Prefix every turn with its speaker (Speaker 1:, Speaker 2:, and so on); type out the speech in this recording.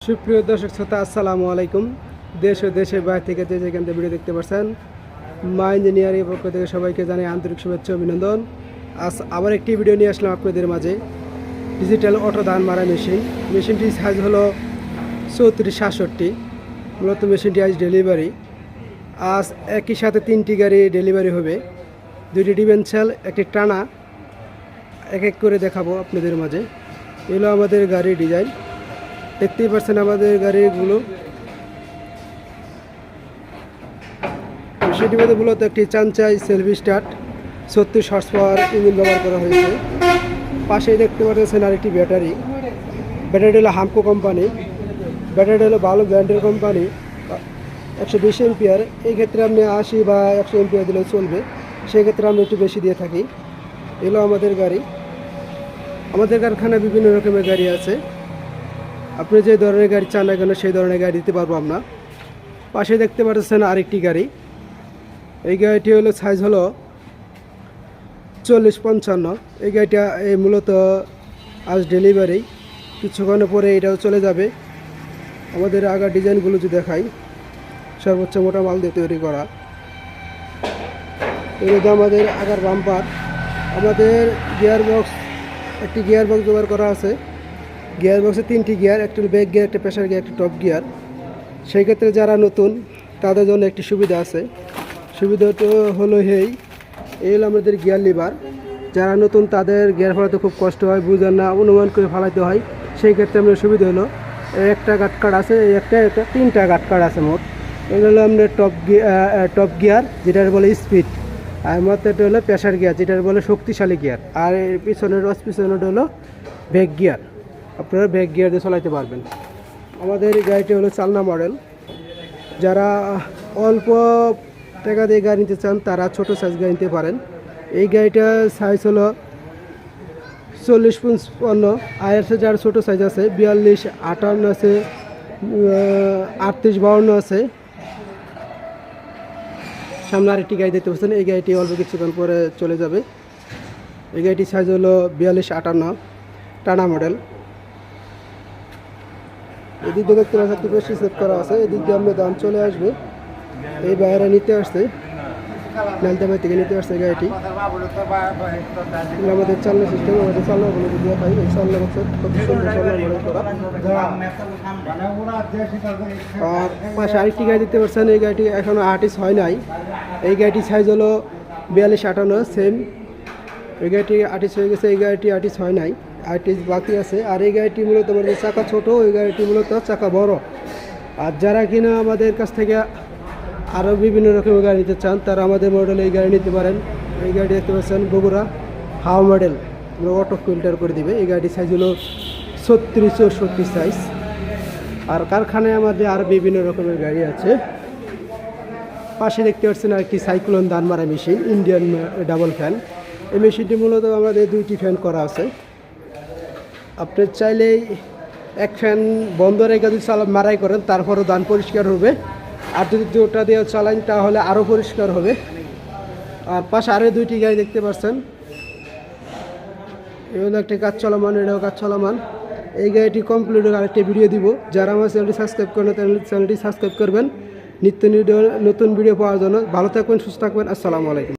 Speaker 1: সুপ্রিয় দর্শক শ্রোতা, আসসালামু আলাইকুম। দেশ ও দেশের বাইরে থেকে যে যেখান থেকে ভিডিও দেখতে পাচ্ছেন, মা ইঞ্জিনিয়ারিং পক্ষ থেকে সবাইকে জানাই আন্তরিক শুভেচ্ছা অভিনন্দন। আজ আবার একটি ভিডিও নিয়ে আসলাম আপনাদের মাঝে। ডিজিটাল অটো ধান মারা মেশিনটির সাইজ হলো 34-67। মূলত মেশিনটি আজ ডেলিভারি। আজ একই সাথে 3টি গাড়ি ডেলিভারি হবে, 2টি ডিভেনশাল, একটি টানা। এক এক করে দেখাবো আপনাদের মাঝে। এগুলো আমাদের গাড়ির ডিজাইন, দেখতেই পাচ্ছেন আমাদের গাড়িগুলো। সেটির মধ্যে মূলত একটি চানচাই self start 36 horse power engine ব্যবহার করা হয়েছে। পাশেই দেখতে পাচ্ছেন আরেকটি ব্যাটারি হলো হামকো কোম্পানি। ব্যাটারি হলো ভালো ব্র্যান্ডের কোম্পানি, 120 এম্পিয়ার। এই ক্ষেত্রে আপনি 80 বা 100 এম্পিয়ার দিলেও চলবে, সেক্ষেত্রে আমরা একটু বেশি দিয়ে থাকি। এগুলো আমাদের গাড়ি। আমাদের কারখানায় বিভিন্ন রকমের গাড়ি আছে, আপনি যে ধরনের গাড়ি চান না কেন সেই ধরনের গাড়ি দিতে পারবো আমরা। পাশে দেখতে পাচ্ছেন আরেকটি গাড়ি। এই গাড়িটি হলো সাইজ হলো 40-55। এই গাড়িটা মূলত আজ ডেলিভারি, কিছুক্ষণ পরে এটাও চলে যাবে। আমাদের আগার ডিজাইনগুলো যদি দেখাই, সর্বোচ্চ মোটা মাল দিয়ে তৈরি করা। এর আমাদের আগার বাম্পার, আমাদের একটি গিয়ার বক্স ব্যবহার করা আছে। গিয়ার বক্সে 3টি গিয়ার, একটা ব্যাক গিয়ার, একটা প্রেসার গিয়ার, একটা টপ গিয়ার। সেই ক্ষেত্রে যারা নতুন তাদের জন্য একটি সুবিধা আছে। সুবিধাটা হলো এই হলো আমাদের গিয়ার লিভার। যারা নতুন তাদের গিয়ার ফেলাতে খুব কষ্ট হয়, বুঝেন না, অনুমান করে ফেলাতে হয়। সেই ক্ষেত্রে আমাদের সুবিধা হলো একটা গাটকাট আছে, একটা 3টা গাটকাট আছে মোট। এগুলো হলো আমাদের টপ গিয়ার, যেটার বলে স্পিড। আর মতো এটা হলো প্রেসার গিয়ার, যেটার বলে শক্তিশালী গিয়ার। আর এর পিছনেটা হলো ব্যাক গিয়ার। আপনারা ব্যাক গিয়ার দিয়ে চালাতে পারবেন। আমাদের এই গাড়িটি হলো চালনা মডেল। যারা অল্প টাকা দিয়ে গাড়ি নিতে চান তারা ছোট সাইজ গাড়ি নিতে পারেন। এই গাড়িটার সাইজ হলো 40-55। আর আছে যার ছোটো সাইজ আছে 42-58 আছে, 38-52 আছে। সামনে আরেকটি গাড়ি দেখতে পাচ্ছেন, এই গাড়িটি অল্প কিছুক্ষণ পরে চলে যাবে। এই গাড়িটির সাইজ হলো 42-58 টানা মডেল। এদিক দিয়ে দেখতে পাচ্ছেন একটি বেশি সেট করা আছে, এদিক দিয়ে আপনার দাম চলে আসবে। এই বাইরে নিতে আসছে, নালতাবাই থেকে নিতে আসছে গাড়িটি। আমাদের চালনা সিস্টেম, আমাদের চালনাগুলো যদি দেখাই, এই চালনা হচ্ছে কত সুন্দর চালনা মডেল করা। আর পাশে আরেকটি গাড়ি দেখতে পাচ্ছেন, এই গাড়িটি এখনও আর্টিস্ট হয় নাই। এই গাড়িটির সাইজ হলো 42-58 সেম। এই গাড়িটি আর্টিস্ট হয়ে গেছে, এই গাড়িটি আর্টিস্ট হয় নাই, আর্টিস্ট বাকি আছে। আর এই গাড়িটি মূলত আমাদের চাকা ছোট, ওই গাড়িটি মূলত চাকা বড়। আর যারা কিনা আমাদের কাছ থেকে আরও বিভিন্ন রকমের গাড়ি নিতে চান তারা আমাদের মডেলে এই গাড়ি নিতে পারেন। এই গাড়ি দেখতে পাচ্ছেন বগুড়া হাওয়া মডেল, অটো ফিল্টার করে দিবে। এই গাড়ির সাইজ হলো 36-64 সাইজ। আর কারখানায় আমাদের আরও বিভিন্ন রকমের গাড়ি আছে। পাশে দেখতে পাচ্ছেন আরেকটি সাইক্লোন ধান মারা মেশিন, ইন্ডিয়ান ডাবল ফ্যান। এই মেশিনটি মূলত আমাদের 2টি ফ্যান করা আছে। আপনি চাইলেই এক ফ্যান বন্ধ রেখে যদি মারাই করেন তারপরও ধান পরিষ্কার হবে। আর যদি ওটা দিয়ে চালান তাহলে আরও পরিষ্কার হবে। আর পাশে আরও 2টি গাড়ি দেখতে পাচ্ছেন, এগুলো একটা কাজ চলমান, এটাও কাজ চলমান। এই গাড়িটি কমপ্লিট আরেকটি ভিডিও দিব। যারা আমার চ্যানেলটি সাবস্ক্রাইব করেন চ্যানেলটি সাবস্ক্রাইব করবেন নিত্য নতুন ভিডিও পাওয়ার জন্য। ভালো থাকবেন, সুস্থ থাকবেন। আসসালামু আলাইকুম।